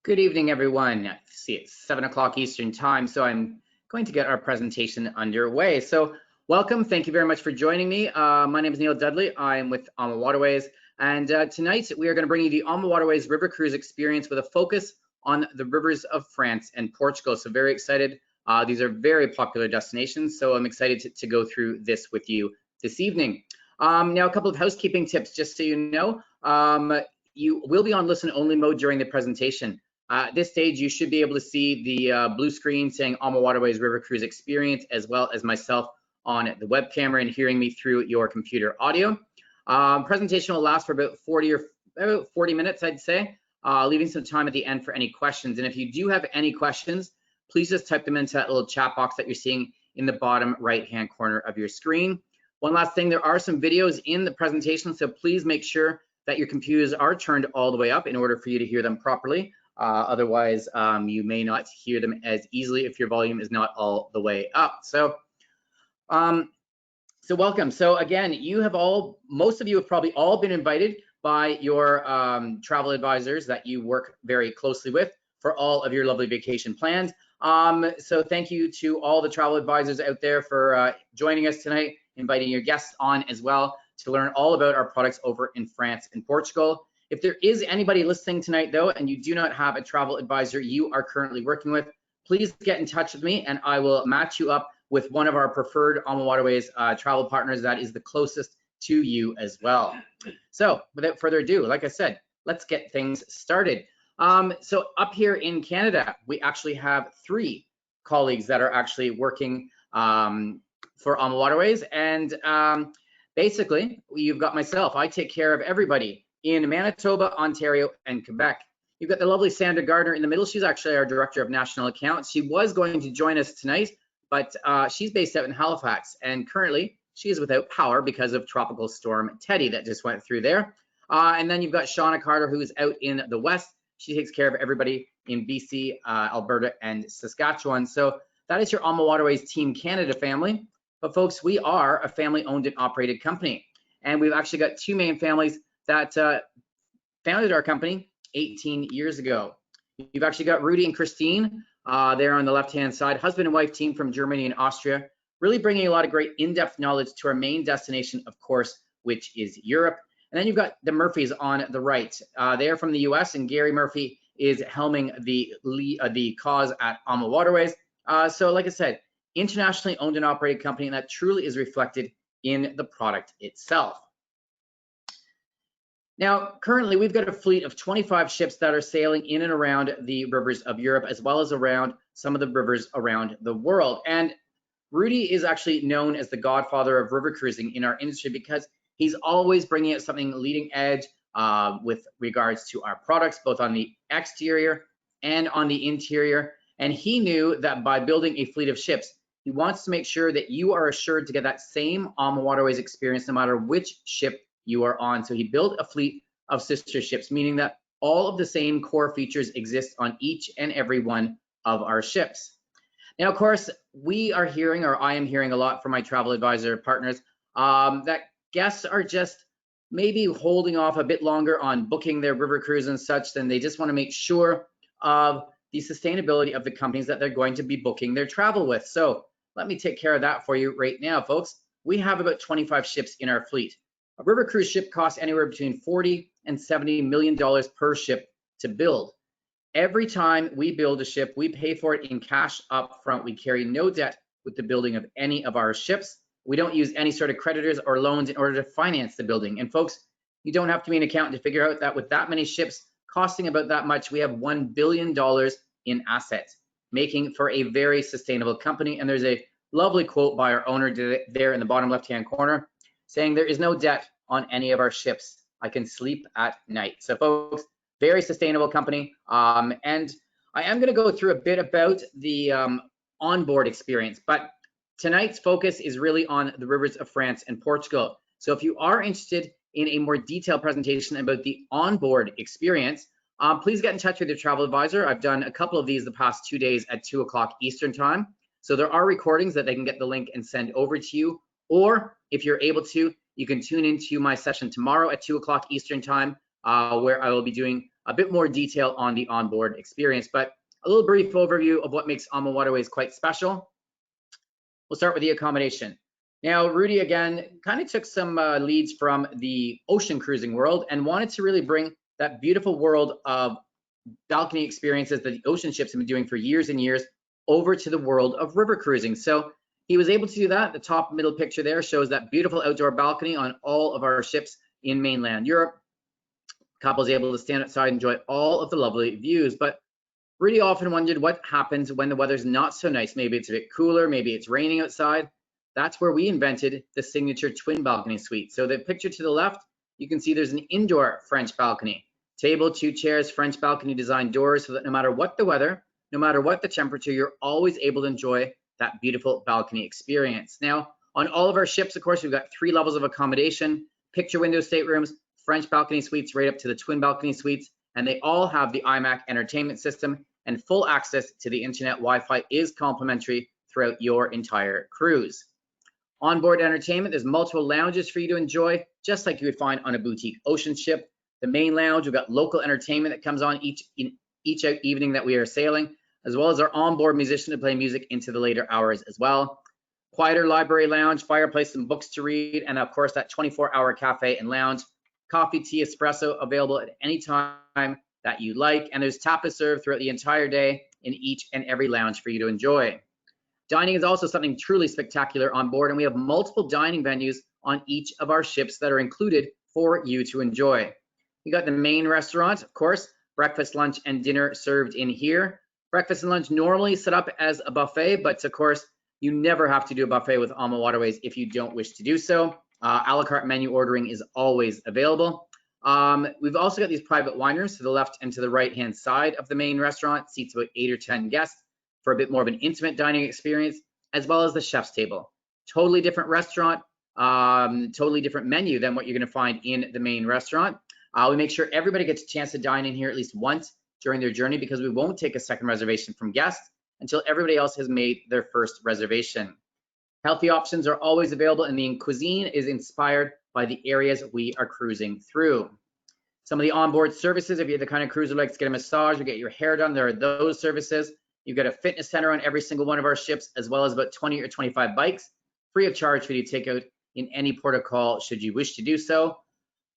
Good evening, everyone. See, it's 7 o'clock Eastern time, so I'm going to get our presentation underway. So welcome. Thank you very much for joining me. My name is Neil Dudley. I'm with AmaWaterways, and tonight we are going to bring you the AmaWaterways River Cruise experience with a focus on the rivers of France and Portugal. So very excited. These are very popular destinations, so I'm excited to go through this with you this evening. Now, a couple of housekeeping tips, just so you know. You will be on listen-only mode during the presentation. At this stage, you should be able to see the blue screen saying AmaWaterways River Cruise Experience, as well as myself on the web camera and hearing me through your computer audio. Presentation will last for about 40 minutes, I'd say, leaving some time at the end for any questions. And if you do have any questions, please just type them into that little chat box that you're seeing in the bottom right-hand corner of your screen. One last thing, there are some videos in the presentation, so please make sure that your computers are turned all the way up in order for you to hear them properly. Otherwise, you may not hear them as easily if your volume is not all the way up. So welcome. So again, most of you have probably all been invited by your travel advisors that you work very closely with for all of your lovely vacation plans. So thank you to all the travel advisors out there for joining us tonight, inviting your guests on as well to learn all about our products over in France and Portugal. If there is anybody listening tonight, though, and you do not have a travel advisor you are currently working with, please get in touch with me and I will match you up with one of our preferred AmaWaterways travel partners that is the closest to you as well. So without further ado, like I said, let's get things started. So up here in Canada, we actually have 3 colleagues that are actually working for AmaWaterways. And basically, you've got myself. I take care of everybody in Manitoba, Ontario, and Quebec. You've got the lovely Sandra Gardner in the middle. She's actually our Director of National Accounts. She was going to join us tonight, but she's based out in Halifax, and currently she is without power because of Tropical Storm Teddy that just went through there. And then you've got Shauna Carter, who is out in the west. She takes care of everybody in BC, Alberta, and Saskatchewan. So that is your AmaWaterways Team Canada family. But folks, we are a family-owned and operated company, and we've actually got 2 main families that founded our company 18 years ago. You've actually got Rudy and Christine there on the left-hand side, husband and wife team from Germany and Austria, really bringing a lot of great in-depth knowledge to our main destination, of course, which is Europe. And then you've got the Murphys on the right. They are from the US, and Gary Murphy is helming the cause at AmaWaterways. So like I said, internationally owned and operated company, and that truly is reflected in the product itself. Now, currently, we've got a fleet of 25 ships that are sailing in and around the rivers of Europe, as well as around some of the rivers around the world. And Rudy is actually known as the godfather of river cruising in our industry because he's always bringing out something leading edge with regards to our products, both on the exterior and on the interior. And he knew that by building a fleet of ships, he wants to make sure that you are assured to get that same AmaWaterways experience no matter which ship you are on. So he built a fleet of sister ships, meaning that all of the same core features exist on each and every one of our ships. Now, of course, we are hearing, or I am hearing a lot from my travel advisor partners, that guests are just maybe holding off a bit longer on booking their river cruise and such, then they just want to make sure of the sustainability of the companies that they're going to be booking their travel with. So let me take care of that for you right now, folks. We have about 25 ships in our fleet. A river cruise ship costs anywhere between $40 and $70 million per ship to build. Every time we build a ship, we pay for it in cash up front. We carry no debt with the building of any of our ships. We don't use any sort of creditors or loans in order to finance the building. And folks, you don't have to be an accountant to figure out that with that many ships costing about that much, we have $1 billion in assets, making for a very sustainable company. And there's a lovely quote by our owner there in the bottom left-hand corner saying, "There is no debt on any of our ships. I can sleep at night." So folks, very sustainable company. And I am going to go through a bit about the onboard experience, but tonight's focus is really on the rivers of France and Portugal. So if you are interested in a more detailed presentation about the onboard experience, please get in touch with your travel advisor. I've done a couple of these the past 2 days at 2 o'clock Eastern time. So there are recordings that they can get the link and send over to you. Or if you're able to, you can tune into my session tomorrow at 2 o'clock Eastern time, where I will be doing a bit more detail on the onboard experience. But a little brief overview of what makes AmaWaterways quite special. We'll start with the accommodation. Now, Rudy, again, kind of took some leads from the ocean cruising world and wanted to really bring that beautiful world of balcony experiences that the ocean ships have been doing for years and years over to the world of river cruising. So he was able to do that. The top middle picture there shows that beautiful outdoor balcony on all of our ships in mainland Europe. Couples able to stand outside and enjoy all of the lovely views. But really often wondered what happens when the weather's not so nice. Maybe it's a bit cooler, maybe it's raining outside. That's where we invented the signature twin balcony suite. So the picture to the left, you can see there's an indoor French balcony. Table, 2 chairs, French balcony design doors, so that no matter what the weather, no matter what the temperature, you're always able to enjoy that beautiful balcony experience. Now, on all of our ships, of course, we've got 3 levels of accommodation: picture window staterooms, French balcony suites, right up to the twin balcony suites, and they all have the iMac entertainment system, and full access to the internet. Wi-Fi is complimentary throughout your entire cruise. Onboard entertainment, there's multiple lounges for you to enjoy, just like you would find on a boutique ocean ship. The main lounge, we've got local entertainment that comes on each evening that we are sailing, as well as our onboard musician to play music into the later hours as well. Quieter library lounge, fireplace and books to read, and of course that 24-hour cafe and lounge. Coffee, tea, espresso available at any time that you like, and there's tapas served throughout the entire day in each and every lounge for you to enjoy. Dining is also something truly spectacular on board, and we have multiple dining venues on each of our ships that are included for you to enjoy. You got the main restaurant, of course, breakfast, lunch, and dinner served in here. Breakfast and lunch normally set up as a buffet, but of course, you never have to do a buffet with AmaWaterways if you don't wish to do so. A la carte menu ordering is always available. We've also got these private wine rooms to the left and to the right-hand side of the main restaurant, seats about 8 or 10 guests for a bit more of an intimate dining experience, as well as the chef's table. Totally different restaurant, totally different menu than what you're gonna find in the main restaurant. We make sure everybody gets a chance to dine in here at least once during their journey, because we won't take a second reservation from guests until everybody else has made their first reservation. Healthy options are always available, and the cuisine is inspired by the areas we are cruising through. Some of the onboard services, if you're the kind of cruiser who likes to get a massage or get your hair done, there are those services. You've got a fitness center on every single one of our ships, as well as about 20 or 25 bikes, free of charge for you to take out in any port of call should you wish to do so.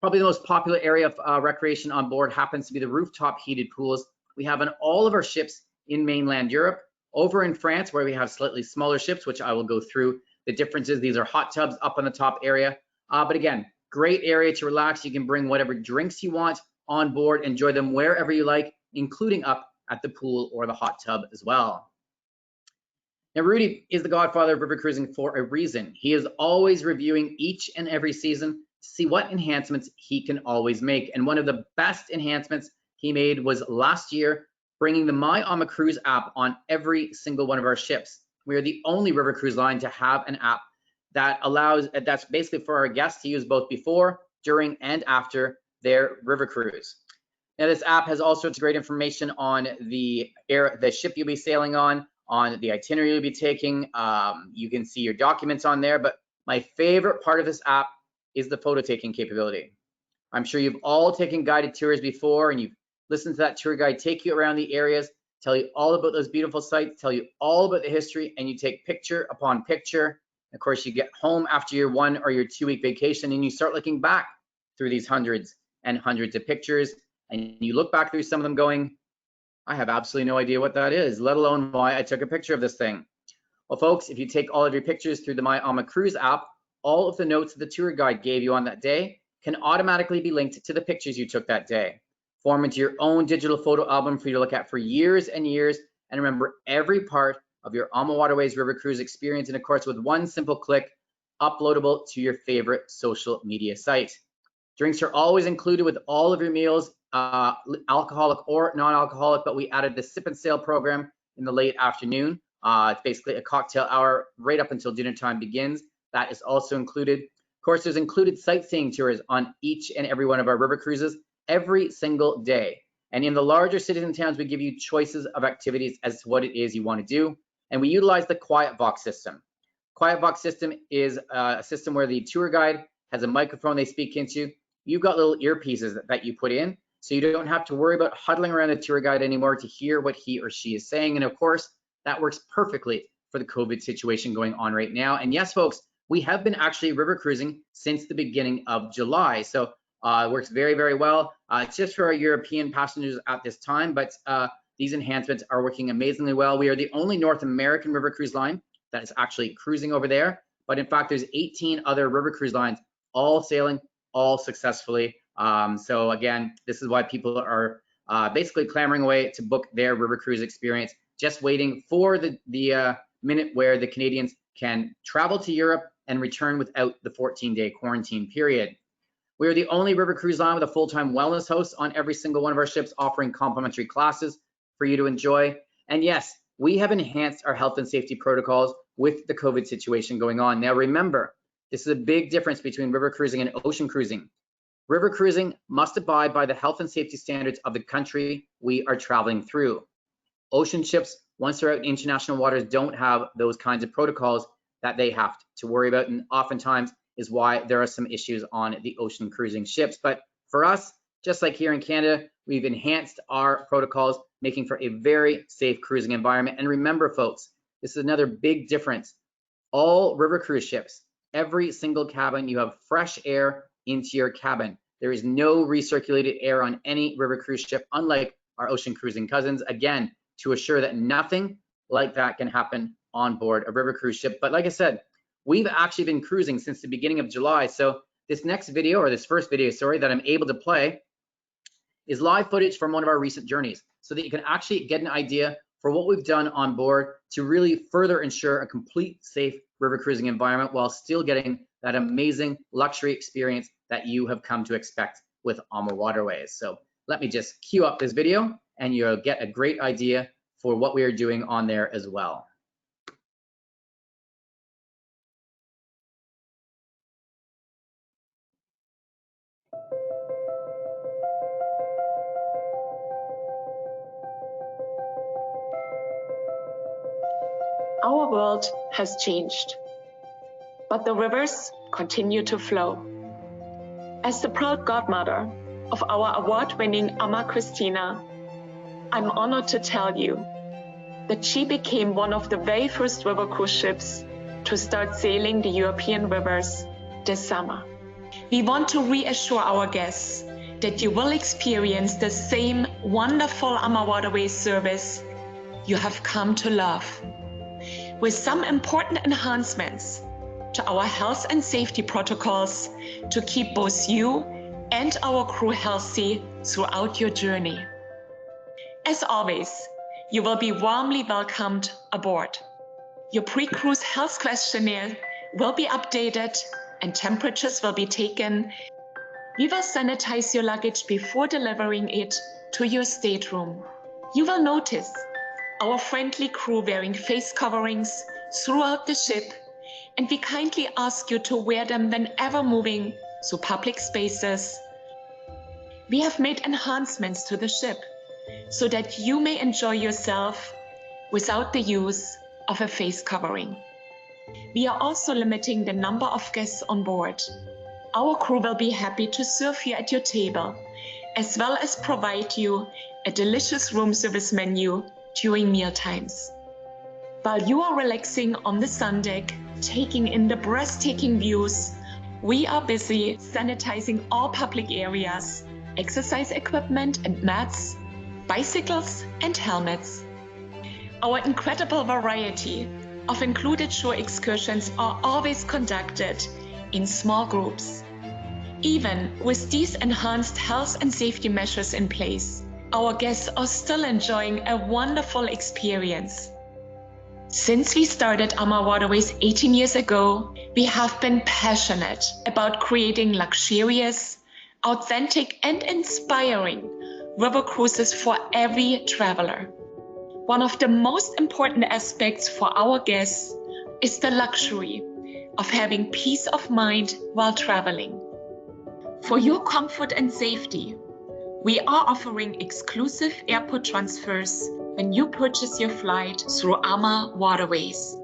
Probably the most popular area of recreation on board happens to be the rooftop heated pools we have on all of our ships in mainland Europe. Over in France, where we have slightly smaller ships, which I will go through the differences. These are hot tubs up on the top area. But again, great area to relax. You can bring whatever drinks you want on board, enjoy them wherever you like, including up at the pool or the hot tub as well. Now, Rudy is the godfather of river cruising for a reason. He is always reviewing each and every season to see what enhancements he can always make. And one of the best enhancements he made was last year, bringing the My AmaCruise app on every single one of our ships. We are the only river cruise line to have an app that that's basically for our guests to use both before, during, and after their river cruise. Now, this app has all sorts of great information on the ship you'll be sailing on the itinerary you'll be taking. You can see your documents on there, but my favorite part of this app is the photo taking capability. I'm sure you've all taken guided tours before, and you've listened to that tour guide take you around the areas, tell you all about those beautiful sites, tell you all about the history, and you take picture upon picture. Of course, you get home after your 1 or your 2 week vacation, and you start looking back through these hundreds and hundreds of pictures, and you look back through some of them going, I have absolutely no idea what that is, let alone why I took a picture of this thing. Well, folks, if you take all of your pictures through the My AmaCruise app, all of the notes that the tour guide gave you on that day can automatically be linked to the pictures you took that day. Form into your own digital photo album for you to look at for years and years, and remember every part of your AmaWaterways river cruise experience, and of course with one simple click, uploadable to your favorite social media site. Drinks are always included with all of your meals, alcoholic or non-alcoholic, but we added the sip and sail program in the late afternoon. It's basically a cocktail hour right up until dinner time begins. That is also included. Of course, there's included sightseeing tours on each and every one of our river cruises every single day. And in the larger cities and towns, we give you choices of activities as to what it is you want to do. And we utilize the Quiet Box system. Quiet Box system is a system where the tour guide has a microphone they speak into. You've got little earpieces that you put in, so you don't have to worry about huddling around the tour guide anymore to hear what he or she is saying. And of course, that works perfectly for the COVID situation going on right now. And yes, folks, we have been actually river cruising since the beginning of July. So it works very, very well. It's just for our European passengers at this time, but these enhancements are working amazingly well. We are the only North American river cruise line that is actually cruising over there. But in fact, there's 18 other river cruise lines, all sailing, all successfully. So again, this is why people are basically clamoring away to book their river cruise experience, just waiting for the minute where the Canadians can travel to Europe and return without the 14-day quarantine period. We are the only river cruise line with a full-time wellness host on every single one of our ships, offering complimentary classes for you to enjoy. And yes, we have enhanced our health and safety protocols with the COVID situation going on. Now remember, this is a big difference between river cruising and ocean cruising. River cruising must abide by the health and safety standards of the country we are traveling through. Ocean ships, once they're out in international waters, don't have those kinds of protocols that they have to worry about, and oftentimes is why there are some issues on the ocean cruising ships. But for us, just like here in Canada, we've enhanced our protocols, making for a very safe cruising environment. And remember, folks, this is another big difference. All river cruise ships, every single cabin, you have fresh air into your cabin. There is no recirculated air on any river cruise ship, unlike our ocean cruising cousins, again, to assure that nothing like that can happen on board a river cruise ship. But like I said, we've actually been cruising since the beginning of July. So this next video, or this first video, sorry, that I'm able to play is live footage from one of our recent journeys, so that you can actually get an idea for what we've done on board to really further ensure a complete safe river cruising environment while still getting that amazing luxury experience that you have come to expect with AmaWaterways. So let me just queue up this video and you'll get a great idea for what we are doing on there as well. Our world has changed, but the rivers continue to flow. As the proud godmother of our award-winning Ama Christina, I'm honored to tell you that she became one of the very first river cruise ships to start sailing the European rivers this summer. We want to reassure our guests that you will experience the same wonderful AmaWaterways service you have come to love, with some important enhancements to our health and safety protocols to keep both you and our crew healthy throughout your journey. As always, you will be warmly welcomed aboard. Your pre-cruise health questionnaire will be updated and temperatures will be taken. We will sanitize your luggage before delivering it to your stateroom. You will notice our friendly crew wearing face coverings throughout the ship, and we kindly ask you to wear them whenever moving through public spaces. We have made enhancements to the ship so that you may enjoy yourself without the use of a face covering. We are also limiting the number of guests on board. Our crew will be happy to serve you at your table, as well as provide you a delicious room service menu during meal times. While you are relaxing on the sun deck, taking in the breathtaking views, we are busy sanitizing all public areas, exercise equipment and mats, bicycles and helmets. Our incredible variety of included shore excursions are always conducted in small groups. Even with these enhanced health and safety measures in place, our guests are still enjoying a wonderful experience. Since we started AmaWaterways 18 years ago, we have been passionate about creating luxurious, authentic and inspiring river cruises for every traveler. One of the most important aspects for our guests is the luxury of having peace of mind while traveling. For your comfort and safety, we are offering exclusive airport transfers when you purchase your flight through AmaWaterways.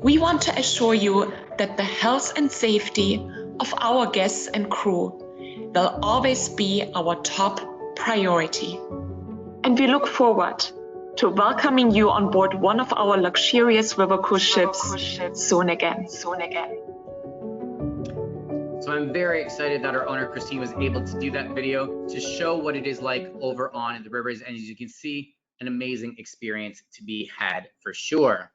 We want to assure you that the health and safety of our guests and crew will always be our top priority. And we look forward to welcoming you on board one of our luxurious river cruise ships soon again. So I'm very excited that our owner, Christine, was able to do that video to show what it is like over on the rivers. And as you can see, an amazing experience to be had for sure.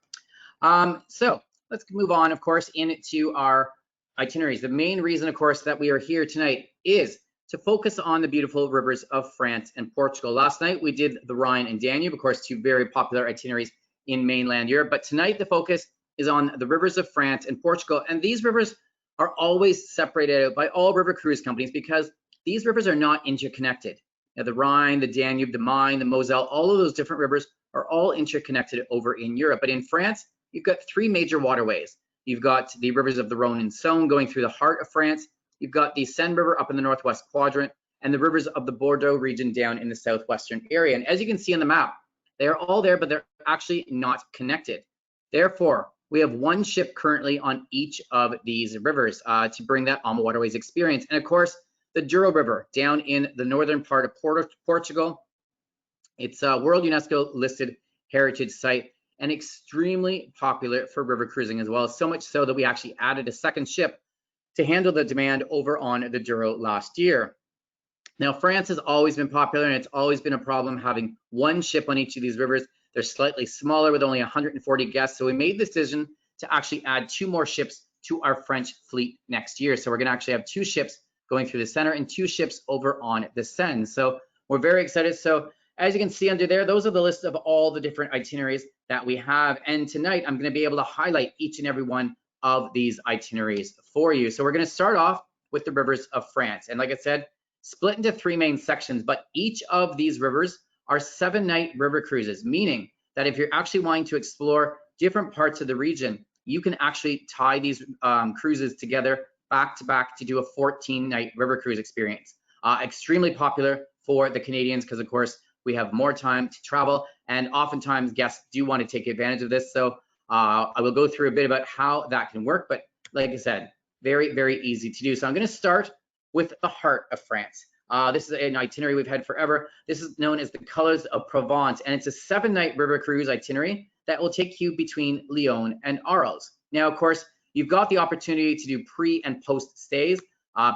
So let's move on, of course, into our itineraries. The main reason, of course, that we are here tonight is to focus on the beautiful rivers of France and Portugal. Last night, we did the Rhine and Danube, of course, two very popular itineraries in mainland Europe. But tonight, the focus is on the rivers of France and Portugal. And these rivers are always separated out by all river cruise companies because these rivers are not interconnected. Now, the Rhine, the Danube, the Main, the Moselle, all of those different rivers are all interconnected over in Europe. But in France, you've got three major waterways. You've got the rivers of the Rhone and Saone going through the heart of France. You've got the Seine River up in the northwest quadrant, and the rivers of the Bordeaux region down in the southwestern area. And as you can see on the map, they are all there, but they're actually not connected. Therefore, we have one ship currently on each of these rivers to bring that AmaWaterways experience. And of course, the Douro River down in the northern part of Portugal. It's a World UNESCO listed heritage site and extremely popular for river cruising as well, so much so that we actually added a second ship to handle the demand over on the Douro last year. Now, France has always been popular, and it's always been a problem having one ship on each of these rivers. They're slightly smaller with only 140 guests, so we made the decision to actually add two more ships to our French fleet next year. So we're going to actually have two ships going through the center and two ships over on the Seine. So we're very excited. So as you can see under there, those are the list of all the different itineraries that we have. And tonight, I'm going to be able to highlight each and every one of these itineraries for you. So we're going to start off with the rivers of France. And like I said, split into three main sections, but each of these rivers are 7-night river cruises, meaning that if you're actually wanting to explore different parts of the region, you can actually tie these cruises together back to back to do a 14-night river cruise experience. Extremely popular for the Canadians because, of course, we have more time to travel, and oftentimes guests do want to take advantage of this. So I will go through a bit about how that can work, but like I said, very, very easy to do. So I'm going to start with the heart of France. This is an itinerary we've had forever. This is known as the Colors of Provence, and it's a 7-night river cruise itinerary that will take you between Lyon and Arles. Now, of course, you've got the opportunity to do pre and post stays.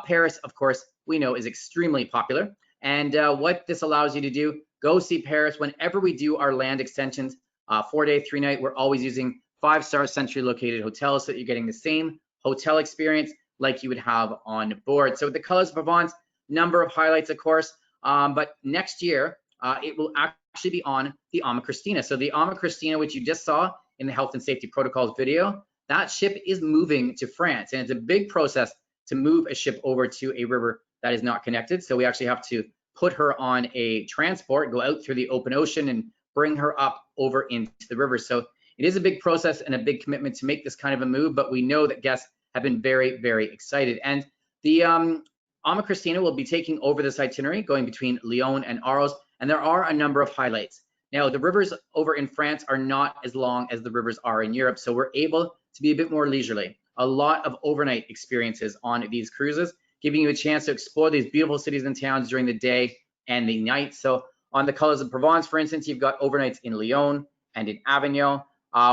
Paris, of course, we know is extremely popular. And what this allows you to do, go see Paris whenever we do our land extensions. 4-day, 3-night, we're always using 5-star centrally located hotels so that you're getting the same hotel experience like you would have on board. So with the Colors of Provence, number of highlights, of course, but next year, it will actually be on the Ama Cristina. So the Ama Cristina, which you just saw in the health and safety protocols video, that ship is moving to France. And it's a big process to move a ship over to a river that is not connected. So we actually have to put her on a transport, go out through the open ocean and bring her up over into the river. So it is a big process and a big commitment to make this kind of a move, but we know that guests have been very, very excited. And the Ama Cristina will be taking over this itinerary, going between Lyon and Arles, and there are a number of highlights. Now, the rivers over in France are not as long as the rivers are in Europe, so we're able to be a bit more leisurely. A lot of overnight experiences on these cruises, giving you a chance to explore these beautiful cities and towns during the day and the night. So on the Colors of Provence, for instance, you've got overnights in Lyon and in Avignon.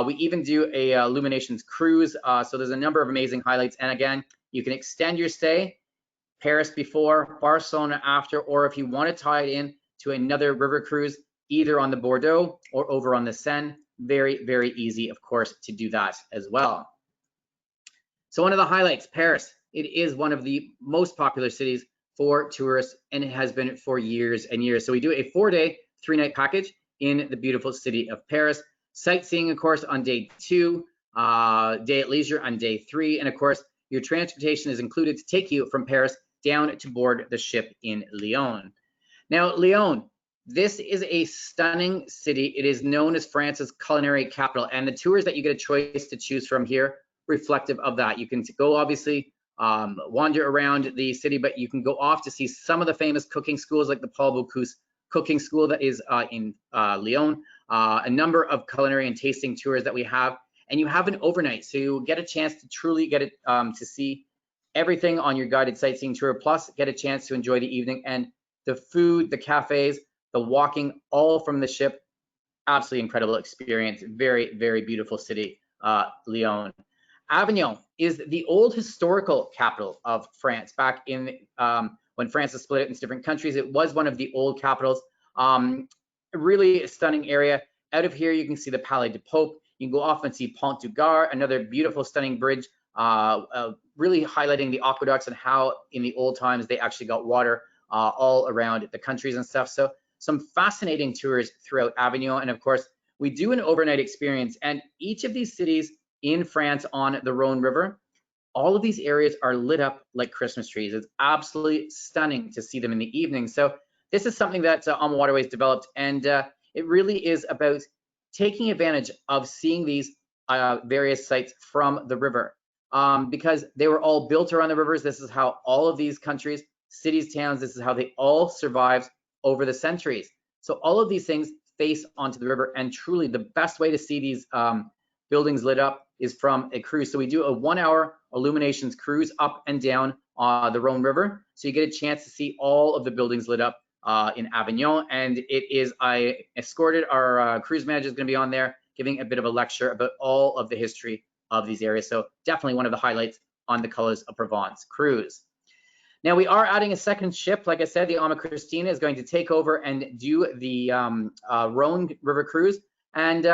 We even do a Illuminations cruise. So there's a number of amazing highlights. And again, you can extend your stay, Paris before, Barcelona after, or if you want to tie it in to another river cruise, either on the Bordeaux or over on the Seine, very, very easy, of course, to do that as well. So one of the highlights, Paris. It is one of the most popular cities for tourists, and it has been for years and years. So we do a 4-day, 3-night package in the beautiful city of Paris. Sightseeing, of course, on day 2, day at leisure on day 3, and of course, your transportation is included to take you from Paris down to board the ship in Lyon. Now, Lyon, this is a stunning city. It is known as France's culinary capital, and the tours that you get a choice to choose from here reflective of that. You can go, obviously, wander around the city, but you can go off to see some of the famous cooking schools like the Paul Bocuse cooking school that is in Lyon, a number of culinary and tasting tours that we have, and you have an overnight, so you get a chance to truly get it to see everything on your guided sightseeing tour, plus get a chance to enjoy the evening and the food, the cafes, the walking, all from the ship. Absolutely incredible experience. Very, very beautiful city, Lyon. Avignon is the old historical capital of France. Back in when France was split into different countries, it was one of the old capitals. Really a stunning area. Out of here, you can see the Palais de Pope. You can go off and see Pont du Gard, another beautiful, stunning bridge, really highlighting the aqueducts and how in the old times they actually got water all around the countries and stuff. So some fascinating tours throughout Avignon. And of course, we do an overnight experience. And each of these cities in France on the Rhone River, all of these areas are lit up like Christmas trees. It's absolutely stunning to see them in the evening. So this is something that AmaWaterways developed, and it really is about taking advantage of seeing these various sites from the river, because they were all built around the rivers. This is how all of these countries, cities, towns, this is how they all survived over the centuries. So all of these things face onto the river, and truly the best way to see these buildings lit up is from a cruise. So we do a 1-hour illuminations cruise up and down the Rhone River. So you get a chance to see all of the buildings lit up in Avignon. And it is, I escorted our cruise manager is going to be on there giving a bit of a lecture about all of the history of these areas. So definitely one of the highlights on the Colors of Provence cruise. Now we are adding a second ship. Like I said, the Ama Cristina is going to take over and do the Rhone River cruise. And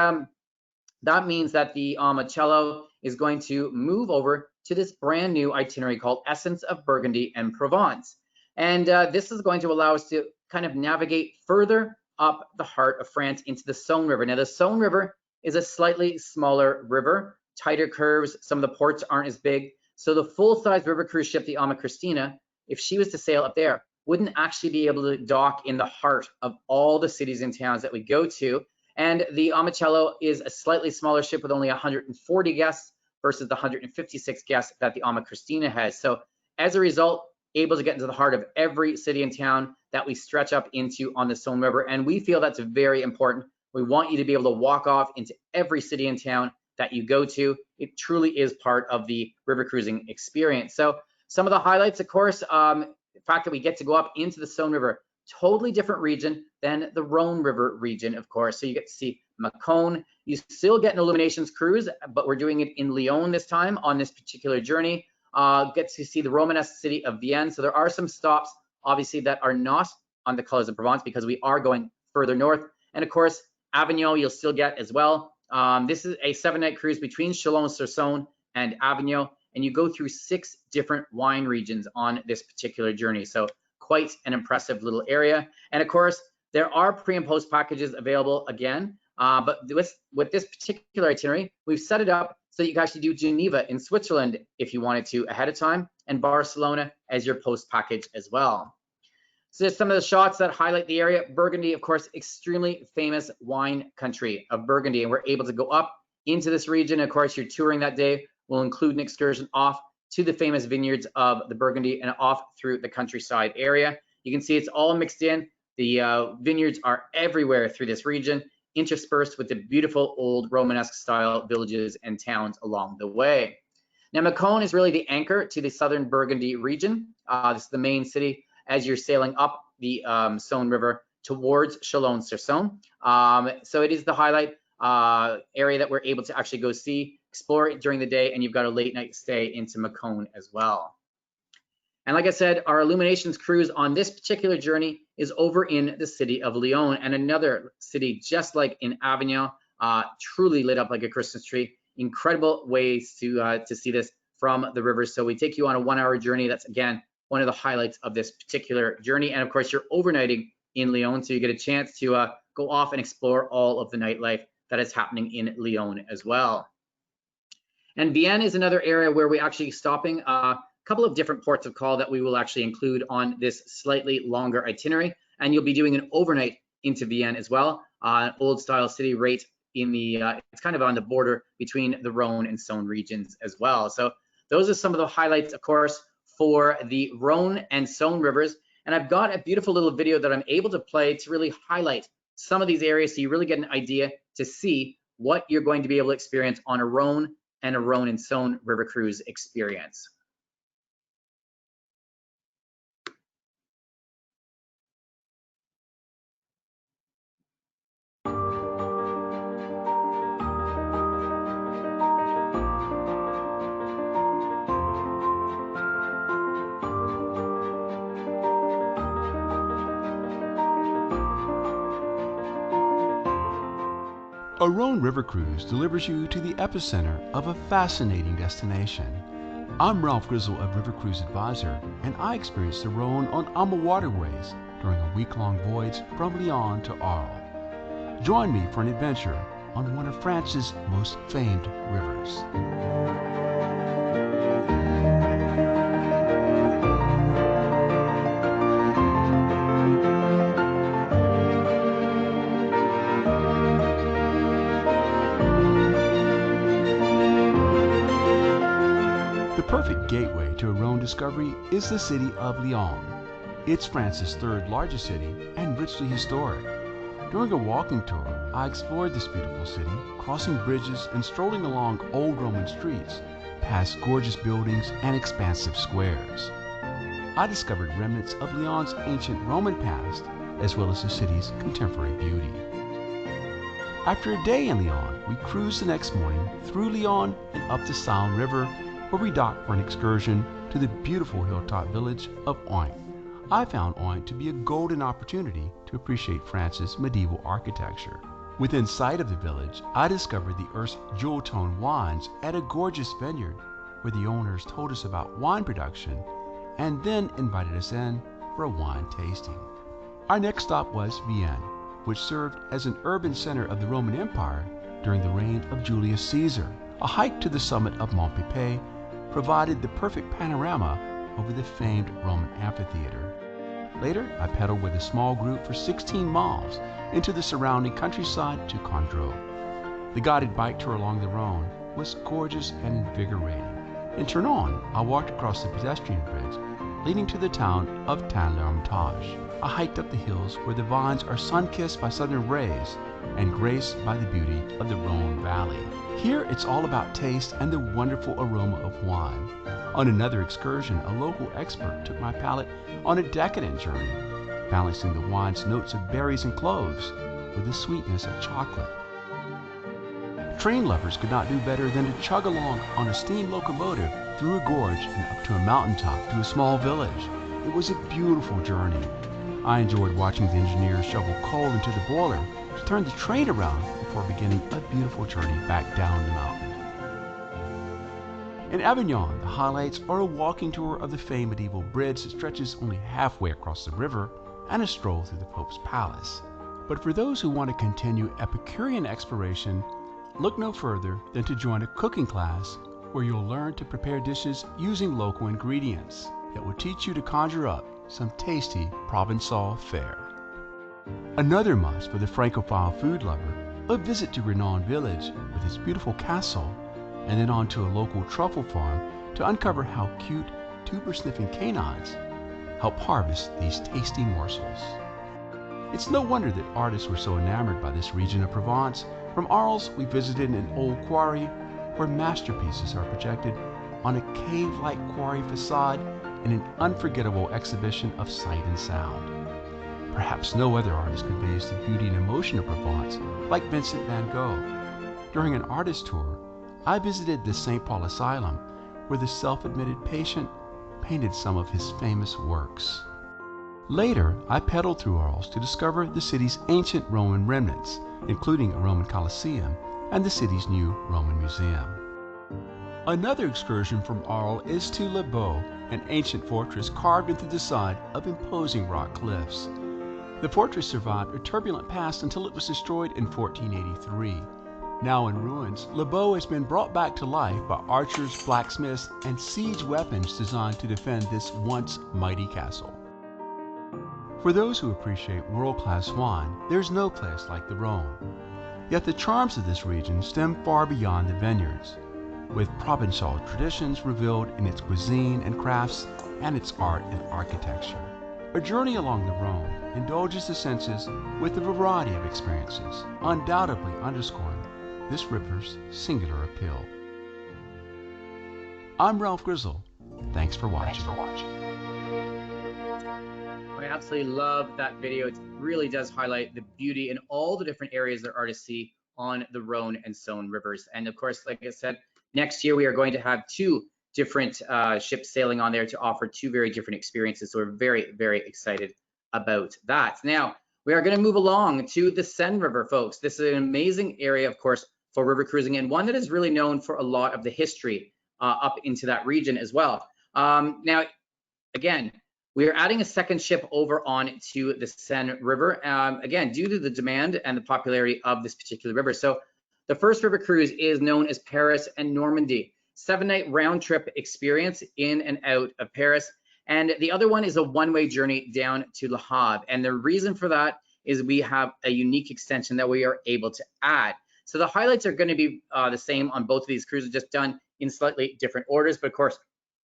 that means that the Amacello is going to move over to this brand new itinerary called Essence of Burgundy and Provence. And this is going to allow us to kind of navigate further up the heart of France into the Saone River. Now the Saone River is a slightly smaller river, tighter curves, some of the ports aren't as big. So the full-size river cruise ship, the Ama Cristina, if she was to sail up there, wouldn't actually be able to dock in the heart of all the cities and towns that we go to. And the Amacello is a slightly smaller ship with only 140 guests versus the 156 guests that the Ama Cristina has. So as a result, able to get into the heart of every city and town that we stretch up into on the Saone River. And we feel that's very important. We want you to be able to walk off into every city and town that you go to. It truly is part of the river cruising experience. So some of the highlights, of course, the fact that we get to go up into the Saone River, totally different region than the Rhone River region, of course. So you get to see Mâcon. You still get an illuminations cruise, but we're doing it in Lyon this time on this particular journey. Get to see the Romanesque city of Vienne. So there are some stops, obviously, that are not on the Colors of Provence because we are going further north. And of course, Avignon you'll still get as well. This is a 7-night cruise between Chalon-sur-Saône and Avignon, and you go through 6 different wine regions on this particular journey. So quite an impressive little area. And of course, there are pre and post packages available again, but with this particular itinerary, we've set it up so you can actually do Geneva in Switzerland if you wanted to ahead of time, and Barcelona as your post package as well. So there's some of the shots that highlight the area. Burgundy, of course, extremely famous wine country of Burgundy, and we're able to go up into this region. Of course, your touring that day will include an excursion off to the famous vineyards of the Burgundy and off through the countryside area. You can see it's all mixed in. The vineyards are everywhere through this region, interspersed with the beautiful old Romanesque style villages and towns along the way. Now, Mâcon is really the anchor to the southern Burgundy region. This is the main city as you're sailing up the Saone River towards Chalon-sur-Saône. So it is the highlight area that we're able to actually go see, explore it during the day, and you've got a late night stay into Mâcon as well. And like I said, our illuminations cruise on this particular journey is over in the city of Lyon, and another city just like in Avignon, truly lit up like a Christmas tree. Incredible ways to see this from the river. So we take you on a 1-hour journey. That's again one of the highlights of this particular journey. And of course, you're overnighting in Lyon, so you get a chance to go off and explore all of the nightlife that is happening in Lyon as well. And Vienne is another area where we're actually stopping a couple of different ports of call that we will actually include on this slightly longer itinerary. And you'll be doing an overnight into Vienne as well, old style city right in the, it's kind of on the border between the Rhone and Saône regions as well. So those are some of the highlights, of course, for the Rhone and Saône rivers. And I've got a beautiful little video that I'm able to play to really highlight some of these areas so you really get an idea to see what you're going to be able to experience on a Rhone and Saône river cruise experience. A Rhone river cruise delivers you to the epicenter of a fascinating destination. I'm Ralph Grizzle of River Cruise Advisor, and I experienced the Rhone on AmaWaterways during a week-long voyage from Lyon to Arles. Join me for an adventure on one of France's most famed rivers. The perfect gateway to a Rhone discovery is the city of Lyon. It's France's third largest city and richly historic. During a walking tour, I explored this beautiful city, crossing bridges and strolling along old Roman streets, past gorgeous buildings and expansive squares. I discovered remnants of Lyon's ancient Roman past, as well as the city's contemporary beauty. After a day in Lyon, we cruised the next morning through Lyon and up the Seine River, where we docked for an excursion to the beautiful hilltop village of Oint. I found Oint to be a golden opportunity to appreciate France's medieval architecture. Within sight of the village, I discovered the Earth's jewel-toned wines at a gorgeous vineyard, where the owners told us about wine production and then invited us in for a wine tasting. Our next stop was Vienne, which served as an urban center of the Roman Empire during the reign of Julius Caesar. A hike to the summit of Mont Pipet provided the perfect panorama over the famed Roman amphitheater. Later, I pedaled with a small group for 16 miles into the surrounding countryside to Condro. The guided bike tour along the Rhone was gorgeous and invigorating. In Tournon, I walked across the pedestrian bridge leading to the town of Tain-l'Hermitage. I hiked up the hills where the vines are sun-kissed by southern rays and graced by the beauty of the Rhone Valley. Here, it's all about taste and the wonderful aroma of wine. On another excursion, a local expert took my palate on a decadent journey, balancing the wine's notes of berries and cloves with the sweetness of chocolate. Train lovers could not do better than to chug along on a steam locomotive through a gorge and up to a mountaintop to a small village. It was a beautiful journey. I enjoyed watching the engineers shovel coal into the boiler to turn the train around before beginning a beautiful journey back down the mountain. In Avignon, the highlights are a walking tour of the famed medieval bridge that stretches only halfway across the river and a stroll through the Pope's palace. But for those who want to continue Epicurean exploration, look no further than to join a cooking class where you'll learn to prepare dishes using local ingredients that will teach you to conjure up some tasty Provençal fare. Another must for the Francophile food lover, a visit to Renan village with its beautiful castle, and then on to a local truffle farm to uncover how cute tuber-sniffing canines help harvest these tasty morsels. It's no wonder that artists were so enamored by this region of Provence. From Arles, we visited an old quarry where masterpieces are projected on a cave-like quarry facade in an unforgettable exhibition of sight and sound. Perhaps no other artist conveys the beauty and emotion of Provence like Vincent van Gogh. During an artist tour, I visited the St. Paul Asylum, where the self-admitted patient painted some of his famous works. Later, I pedaled through Arles to discover the city's ancient Roman remnants, including a Roman Colosseum and the city's new Roman Museum. Another excursion from Arles is to Le Beau, an ancient fortress carved into the side of imposing rock cliffs. The fortress survived a turbulent past until it was destroyed in 1483. Now in ruins, Le Beau has been brought back to life by archers, blacksmiths, and siege weapons designed to defend this once mighty castle. For those who appreciate world-class wine, there's no place like the Rhone. Yet the charms of this region stem far beyond the vineyards, with Provençal traditions revealed in its cuisine and crafts and its art and architecture. A journey along the Rhone indulges the senses with a variety of experiences, undoubtedly underscoring this river's singular appeal. I'm Ralph Grizzle. Thanks for watching. I absolutely love that video. It really does highlight the beauty in all the different areas that artists see on the Rhone and Saone rivers. And of course, like I said, next year we are going to have two different ships sailing on there to offer two very different experiences. So we're very, very excited about that. Now, we are going to move along to the Seine River, folks. This is an amazing area, of course, for river cruising, and one that is really known for a lot of the history up into that region as well. Now, again, we are adding a second ship over on to the Seine River, again, due to the demand and the popularity of this particular river. So the first river cruise is known as Paris and Normandy, 7-night round trip experience in and out of Paris. And the other one is a one-way journey down to Le Havre. And the reason for that is we have a unique extension that we are able to add. So the highlights are going to be the same on both of these cruises, just done in slightly different orders. But of course,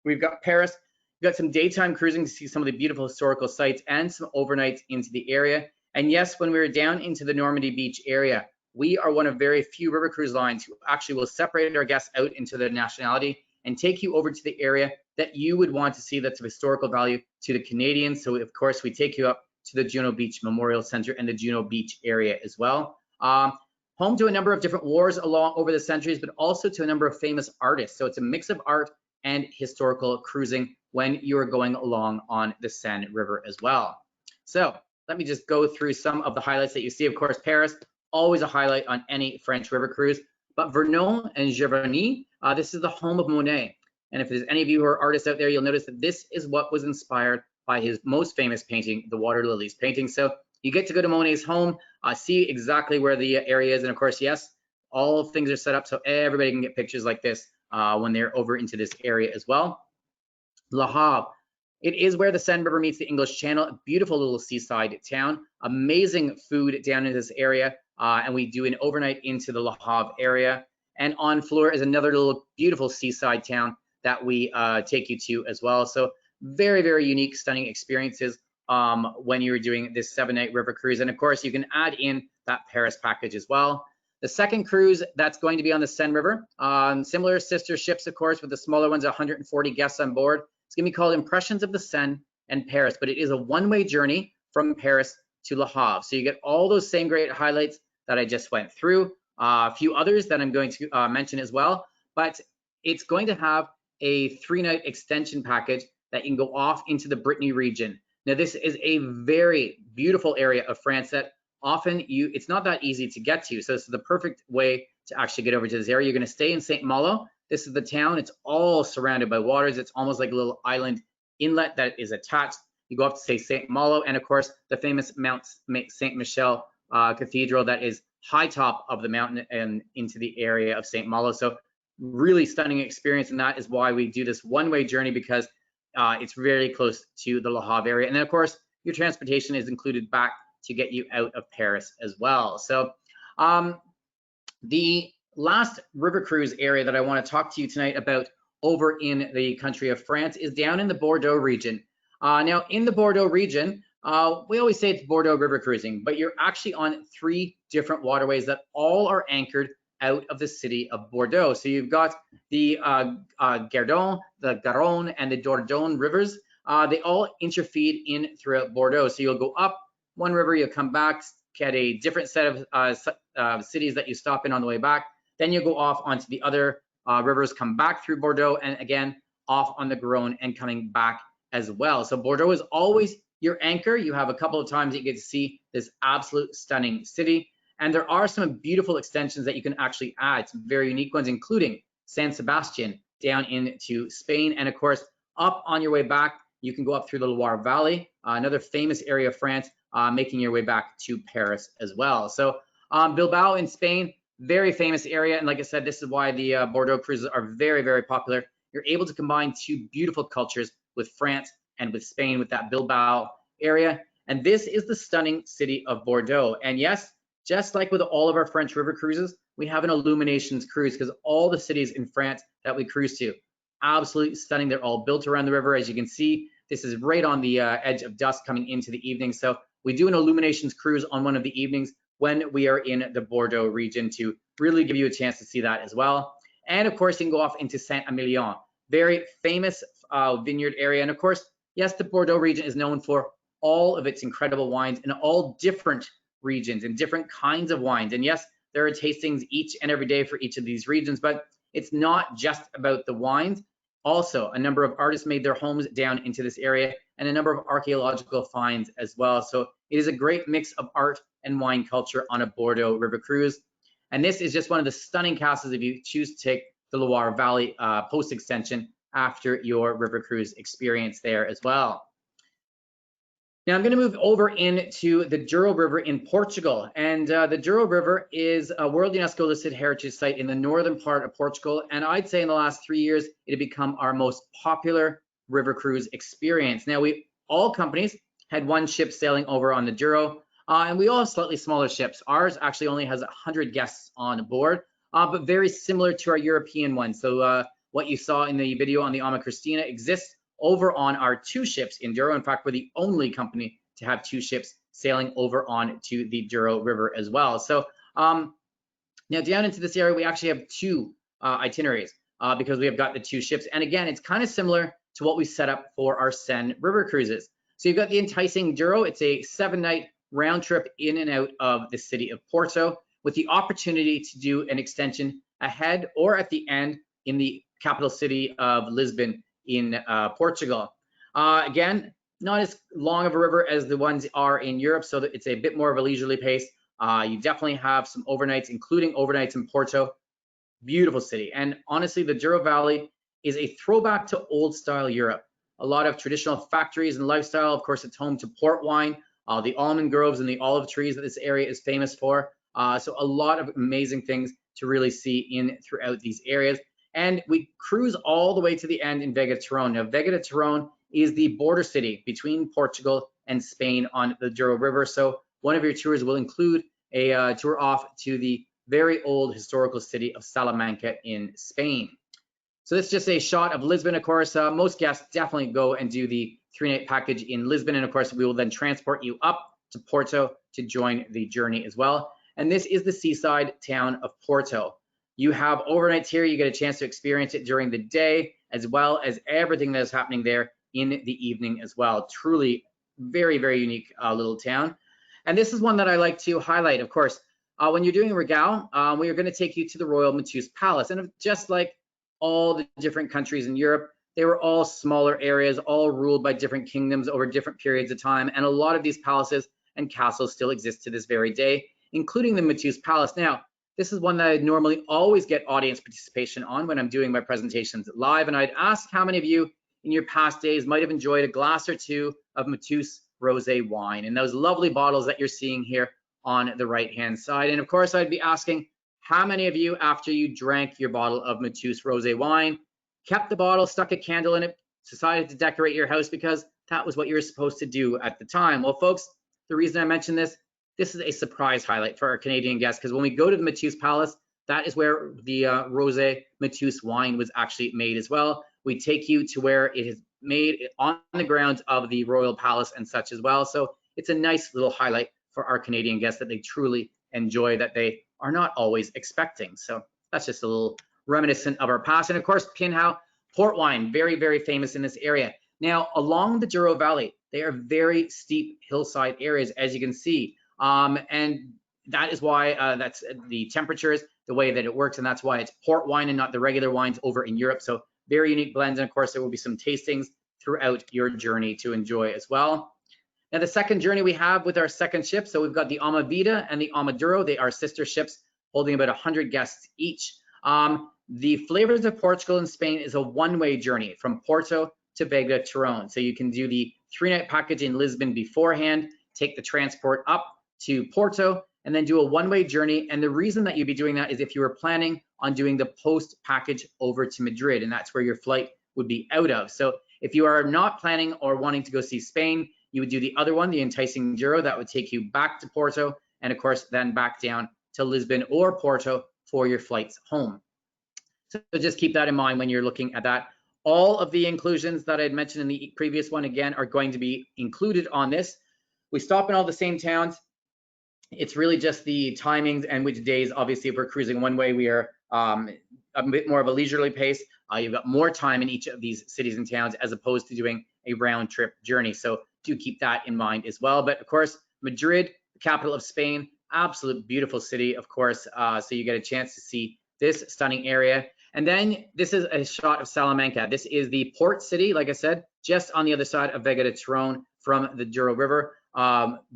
we've got Paris, we've got some daytime cruising to see some of the beautiful historical sites and some overnights into the area. And yes, when we were down into the Normandy beach area, we are one of very few river cruise lines who actually will separate our guests out into their nationality and take you over to the area that you would want to see that's of historical value to the Canadians. So of course, we take you up to the Juno Beach Memorial Center and the Juno Beach area as well. Home to a number of different wars over the centuries, but also to a number of famous artists. So it's a mix of art and historical cruising when you are going along on the Seine River as well. So let me just go through some of the highlights that you see. Of course, Paris, always a highlight on any French river cruise, but Vernon and Giverny, this is the home of Monet. And if there's any of you who are artists out there, you'll notice that this is what was inspired by his most famous painting, the Water Lilies painting. So you get to go to Monet's home, see exactly where the area is. And of course, yes, all things are set up so everybody can get pictures like this when they're over into this area as well. Le Havre, it is where the Seine River meets the English Channel, a beautiful little seaside town, amazing food down in this area. And we do an overnight into the Le Havre area. And Honfleur is another little beautiful seaside town that we take you to as well. So very, very unique, stunning experiences when you're doing this 7-night river cruise. And of course, you can add in that Paris package as well. The second cruise that's going to be on the Seine River, similar sister ships, of course, with the smaller ones, 140 guests on board. It's going to be called Impressions of the Seine and Paris, but it is a one-way journey from Paris to Le Havre. So you get all those same great highlights that I just went through, a few others that I'm going to mention as well, but it's going to have a 3-night extension package that you can go off into the Brittany region. Now, this is a very beautiful area of France that often it's not that easy to get to. So this is the perfect way to actually get over to this area. You're going to stay in Saint Malo. This is the town. It's all surrounded by waters. It's almost like a little island inlet that is attached. You go up to say Saint Malo, and of course the famous Mount Saint Michel Cathedral that is high top of the mountain and into the area of Saint Malo. So really stunning experience, and that is why we do this one-way journey, because it's very close to the Le Havre area. And then of course your transportation is included back to get you out of Paris as well. So the last river cruise area that I want to talk to you tonight about over in the country of France is down in the Bordeaux region. Now in the Bordeaux region, we always say it's Bordeaux river cruising, but you're actually on 3 different waterways that all are anchored out of the city of Bordeaux. So you've got the Gardon, the Garonne, and the Dordogne rivers. They all interfeed in throughout Bordeaux. So you'll go up one river, you'll come back, get a different set of cities that you stop in on the way back. Then you go off onto the other rivers, come back through Bordeaux, and again, off on the Garonne and coming back as well. So Bordeaux is always your anchor. You have a couple of times that you get to see this absolute stunning city. And there are some beautiful extensions that you can actually add, some very unique ones, including San Sebastian down into Spain. And of course, up on your way back, you can go up through the Loire Valley, another famous area of France, making your way back to Paris as well. So Bilbao in Spain, very famous area. And like I said, this is why the Bordeaux cruises are very, very popular. You're able to combine 2 beautiful cultures with France and with Spain, with that Bilbao area. And this is the stunning city of Bordeaux. And yes, just like with all of our French river cruises, we have an illuminations cruise, because all the cities in France that we cruise to, absolutely stunning. They're all built around the river. As you can see, this is right on the edge of dusk coming into the evening. So we do an illuminations cruise on one of the evenings when we are in the Bordeaux region to really give you a chance to see that as well. And of course, you can go off into Saint-Emilion, very famous vineyard area. And of course, yes, the Bordeaux region is known for all of its incredible wines in all different regions and different kinds of wines. And yes, there are tastings each and every day for each of these regions, but it's not just about the wines. Also, a number of artists made their homes down into this area, and a number of archaeological finds as well. So it is a great mix of art and wine culture on a Bordeaux river cruise. And this is just one of the stunning castles if you choose to take the Loire Valley post extension after your river cruise experience there as well. Now I'm going to move over into the Douro River in Portugal, and the Douro River is a World UNESCO listed heritage site in the northern part of Portugal, and I'd say in the last 3 years it had become our most popular river cruise experience. Now all companies had one ship sailing over on the Douro, and we all have slightly smaller ships. Ours actually only has 100 guests on board, but very similar to our European one. So what you saw in the video on the Ama Cristina exists over on our 2 ships in Douro. In fact, we're the only company to have 2 ships sailing over on to the Douro River as well. So now down into this area, we actually have 2 itineraries because we have got the 2 ships. And again, it's kind of similar to what we set up for our Seine river cruises. So you've got the enticing Douro. It's a 7-night round trip in and out of the city of Porto, with the opportunity to do an extension ahead or at the end in the capital city of Lisbon in Portugal. Again, not as long of a river as the ones are in Europe, so that it's a bit more of a leisurely pace. You definitely have some overnights, including overnights in Porto. Beautiful city. And honestly, the Douro Valley is a throwback to old style Europe. A lot of traditional factories and lifestyle. Of course, it's home to port wine, the almond groves and the olive trees that this area is famous for. So a lot of amazing things to really see in throughout these areas. And we cruise all the way to the end in Vega de Tyrone. Now, Vega de Tyrone is the border city between Portugal and Spain on the Douro River. So one of your tours will include a tour off to the very old historical city of Salamanca in Spain. So this is just a shot of Lisbon, of course. Most guests definitely go and do the 3-night package in Lisbon. And of course, we will then transport you up to Porto to join the journey as well. And this is the seaside town of Porto. You have overnights here. You get a chance to experience it during the day, as well as everything that is happening there in the evening as well. Truly very, very unique little town. And this is one that I like to highlight, of course. When you're doing Regale, we are going to take you to the Royal Matus Palace. And just like all the different countries in Europe, they were all smaller areas, all ruled by different kingdoms over different periods of time. And a lot of these palaces and castles still exist to this very day, including the Matus Palace. Now, this is one that I normally always get audience participation on when I'm doing my presentations live. And I'd ask how many of you in your past days might have enjoyed a glass or 2 of Matus Rosé wine, and those lovely bottles that you're seeing here on the right-hand side. And of course, I'd be asking how many of you, after you drank your bottle of Matus Rosé wine, kept the bottle, stuck a candle in it, decided to decorate your house because that was what you were supposed to do at the time. Well, folks, the reason I mention this is a surprise highlight for our Canadian guests, because when we go to the Matus Palace, that is where the Rosé Matus wine was actually made as well. We take you to where it is made on the grounds of the Royal Palace and such as well. So it's a nice little highlight for our Canadian guests that they truly enjoy, that they are not always expecting. So that's just a little reminiscent of our past. And of course, Pinhao port wine, very, very famous in this area. Now, along the Douro Valley, they are very steep hillside areas, as you can see. And that is why that's the temperatures, the way that it works, and that's why it's port wine and not the regular wines over in Europe. So very unique blends, and of course there will be some tastings throughout your journey to enjoy as well. Now the second journey we have with our second ship, so we've got the AmaVida and the AmaDouro. They are sister ships holding about 100 guests each. The Flavors of Portugal and Spain is a one-way journey from Porto to Vega de Tyrone. So you can do the 3-night package in Lisbon beforehand, take the transport up to Porto, and then do a one-way journey. And the reason that you'd be doing that is if you were planning on doing the post package over to Madrid, and that's where your flight would be out of. So if you are not planning or wanting to go see Spain, you would do the other one, the enticing Douro, that would take you back to Porto, and of course then back down to Lisbon or Porto for your flights home. So just keep that in mind when you're looking at that. All of the inclusions that I had mentioned in the previous one, again, are going to be included on this. We stop in all the same towns. It's really just the timings and which days. Obviously, if we're cruising one way, we are a bit more of a leisurely pace. You've got more time in each of these cities and towns as opposed to doing a round trip journey. So do keep that in mind as well. But of course, Madrid, the capital of Spain, absolute beautiful city, of course. So you get a chance to see this stunning area. And then this is a shot of Salamanca. This is the port city, like I said, just on the other side of Vega de Rhone from the Douro River.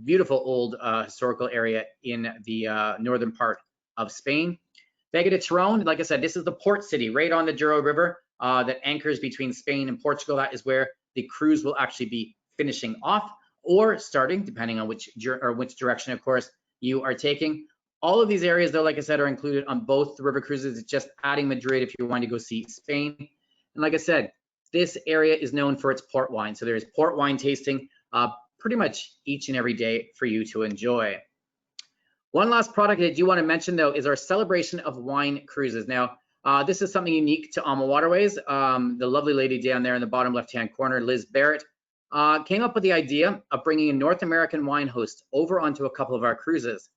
Beautiful old historical area in the northern part of Spain. Vega de Rhone, like I said, this is the port city right on the Douro River that anchors between Spain and Portugal. That is where the cruise will actually be finishing off or starting, depending on which direction, of course, you are taking. All of these areas, though, like I said, are included on both the river cruises. It's just adding Madrid if you want to go see Spain. And like I said, this area is known for its port wine. So there's port wine tasting pretty much each and every day for you to enjoy. One last product I do want to mention, though, is our celebration of wine cruises. Now, this is something unique to AmaWaterways. The lovely lady down there in the bottom left-hand corner, Liz Barrett, came up with the idea of bringing a North American wine host over onto a couple of our cruises,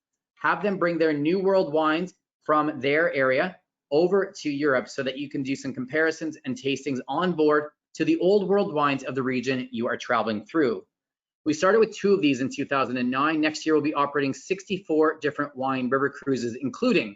have them bring their New World wines from their area over to Europe so that you can do some comparisons and tastings on board to the old world wines of the region you are traveling through. We started with 2 of these in 2009. Next year, we'll be operating 64 different wine river cruises, including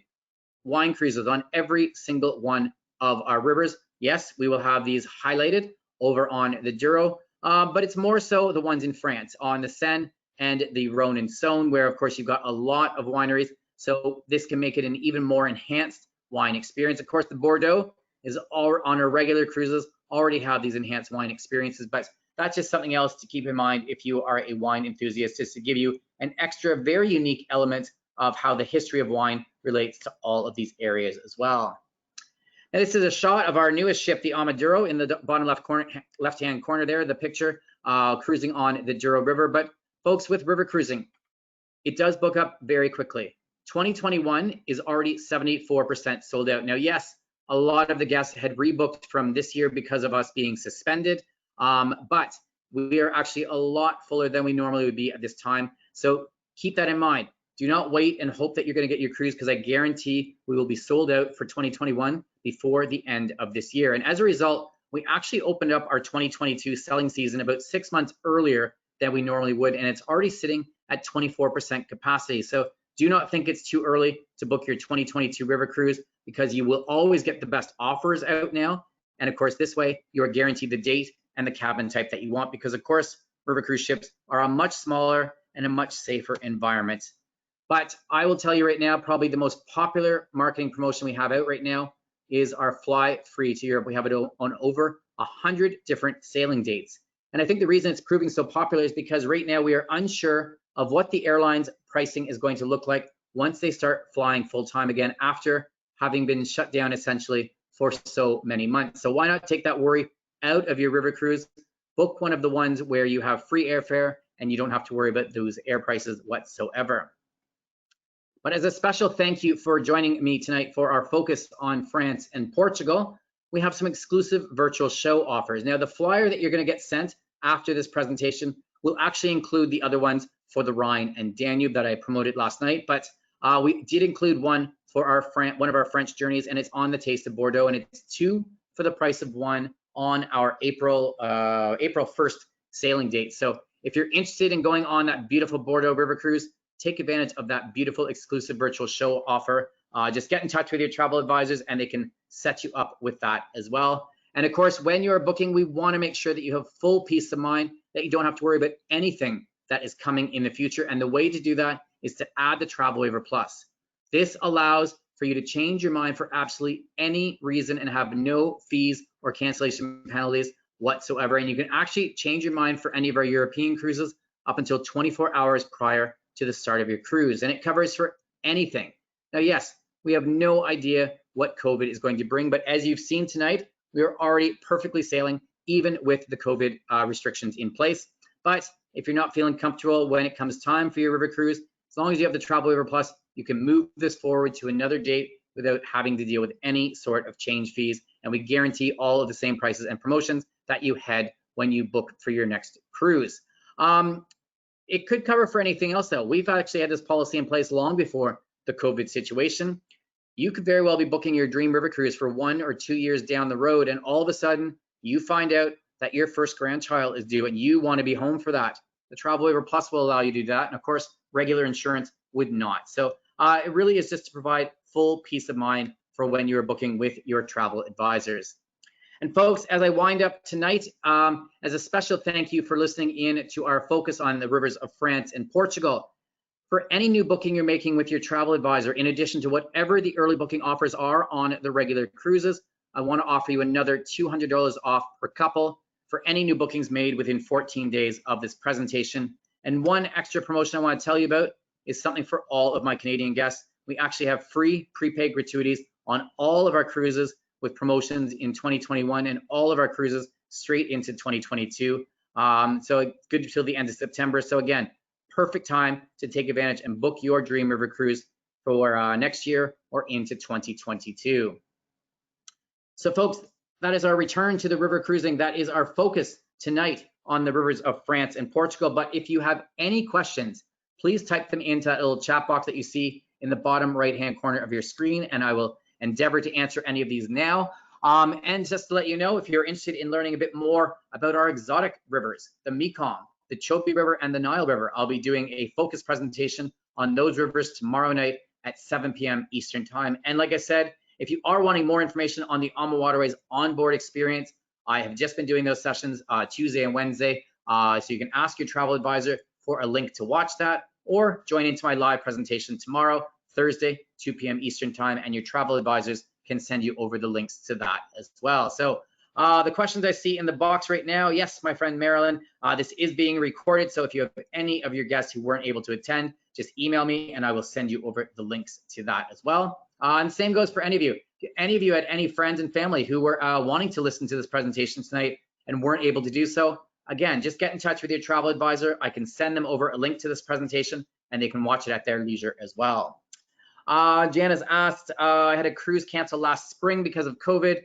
wine cruises on every single one of our rivers. Yes, we will have these highlighted over on the Douro, but it's more so the ones in France on the Seine and the Rhone and Saone, where of course you've got a lot of wineries. So this can make it an even more enhanced wine experience. Of course, the Bordeaux is all on our regular cruises, already have these enhanced wine experiences, but that's just something else to keep in mind if you are a wine enthusiast, just to give you an extra, very unique element of how the history of wine relates to all of these areas as well. Now, this is a shot of our newest ship, the Douro, in the bottom left-hand corner there, the picture, cruising on the Douro River. But folks, with river cruising, it does book up very quickly. 2021 is already 74% sold out. Now, yes, a lot of the guests had rebooked from this year because of us being suspended, but we are actually a lot fuller than we normally would be at this time. So keep that in mind. Do not wait and hope that you're going to get your cruise, because I guarantee we will be sold out for 2021 before the end of this year. And as a result, we actually opened up our 2022 selling season about 6 months earlier than we normally would, and it's already sitting at 24% capacity. So do not think it's too early to book your 2022 river cruise, because you will always get the best offers out now. And of course, this way you are guaranteed the date and the cabin type that you want, because of course, river cruise ships are a much smaller and a much safer environment. But I will tell you right now, probably the most popular marketing promotion we have out right now is our Fly Free to Europe. We have it on over 100 different sailing dates. And I think the reason it's proving so popular is because right now we are unsure of what the airline's pricing is going to look like once they start flying full time again after having been shut down essentially for so many months. So why not take that worry out of your river cruise? Book one of the ones where you have free airfare and you don't have to worry about those air prices whatsoever. But as a special thank you for joining me tonight for our focus on France and Portugal, we have some exclusive virtual show offers. Now, the flyer that you're going to get sent after this presentation will actually include the other ones for the Rhine and Danube that I promoted last night, but we did include one for one of our French journeys, and it's on the Taste of Bordeaux, and it's 2 for the price of 1 on our April 1st sailing date. So if you're interested in going on that beautiful Bordeaux river cruise, take advantage of that beautiful exclusive virtual show offer. Just get in touch with your travel advisors and they can set you up with that as well. And of course, when you're booking, we want to make sure that you have full peace of mind, that you don't have to worry about anything that is coming in the future. And the way to do that is to add the Travel Waiver Plus. This allows for you to change your mind for absolutely any reason and have no fees or cancellation penalties whatsoever. And you can actually change your mind for any of our European cruises up until 24 hours prior to the start of your cruise, and it covers for anything. Now, yes, we have no idea what COVID is going to bring, but as you've seen tonight, we are already perfectly sailing, even with the COVID restrictions in place. But if you're not feeling comfortable when it comes time for your river cruise, as long as you have the Travel Waiver Plus, you can move this forward to another date without having to deal with any sort of change fees, and we guarantee all of the same prices and promotions that you had when you book for your next cruise. It could cover for anything else though. We've actually had this policy in place long before the COVID situation. You could very well be booking your dream river cruise for 1 or 2 years down the road, and all of a sudden you find out that your first grandchild is due and you want to be home for that. The Travel Waiver Plus will allow you to do that, and of course, regular insurance would not. So it really is just to provide full peace of mind for when you're booking with your travel advisors. And folks, as I wind up tonight, as a special thank you for listening in to our focus on the rivers of France and Portugal. For any new booking you're making with your travel advisor, in addition to whatever the early booking offers are on the regular cruises, I want to offer you another $200 off per couple for any new bookings made within 14 days of this presentation. And one extra promotion I want to tell you about is something for all of my Canadian guests. We actually have free prepaid gratuities on all of our cruises with promotions in 2021 and all of our cruises straight into 2022. So it's good until the end of September. So again, perfect time to take advantage and book your dream river cruise for next year or into 2022. So folks, that is our return to the river cruising. That is our focus tonight on the rivers of France and Portugal. But if you have any questions, please type them into that little chat box that you see in the bottom right-hand corner of your screen, and I will endeavor to answer any of these now. And just to let you know, if you're interested in learning a bit more about our exotic rivers, the Mekong, the Chopi River, and the Nile River, I'll be doing a focus presentation on those rivers tomorrow night at 7 p.m. Eastern Time. And like I said, if you are wanting more information on the AmaWaterways onboard experience, I have just been doing those sessions Tuesday and Wednesday. So you can ask your travel advisor for a link to watch that, or join into my live presentation tomorrow, Thursday, 2 p.m. Eastern Time, and your travel advisors can send you over the links to that as well. So the questions I see in the box right now, yes, my friend Marilyn, this is being recorded. So if you have any of your guests who weren't able to attend, just email me and I will send you over the links to that as well. And same goes for any of you. If any of you had any friends and family who were wanting to listen to this presentation tonight and weren't able to do so, again, just get in touch with your travel advisor. I can send them over a link to this presentation and they can watch it at their leisure as well. Jana's asked, I had a cruise cancel last spring because of COVID.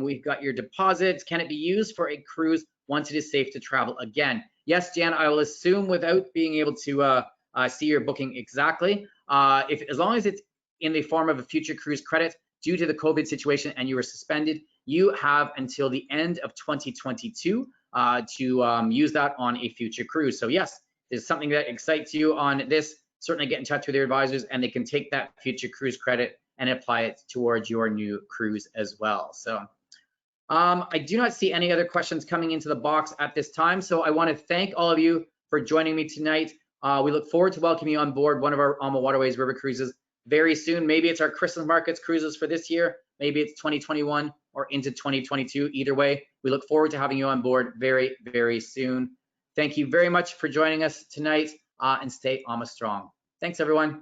We've got your deposits. Can it be used for a cruise once it is safe to travel again? Yes, Jan, I will assume without being able to see your booking exactly, as long as it's in the form of a future cruise credit due to the COVID situation and you were suspended, you have until the end of 2022 to use that on a future cruise. So yes, if there's something that excites you on this, certainly get in touch with your advisors and they can take that future cruise credit and apply it towards your new cruise as well. So I do not see any other questions coming into the box at this time. So I want to thank all of you for joining me tonight. We look forward to welcoming you on board one of our AmaWaterways river cruises very soon. Maybe it's our Christmas markets cruises for this year. Maybe it's 2021 or into 2022. Either way, we look forward to having you on board very, very soon. Thank you very much for joining us tonight and stay AMA strong. Thanks, everyone.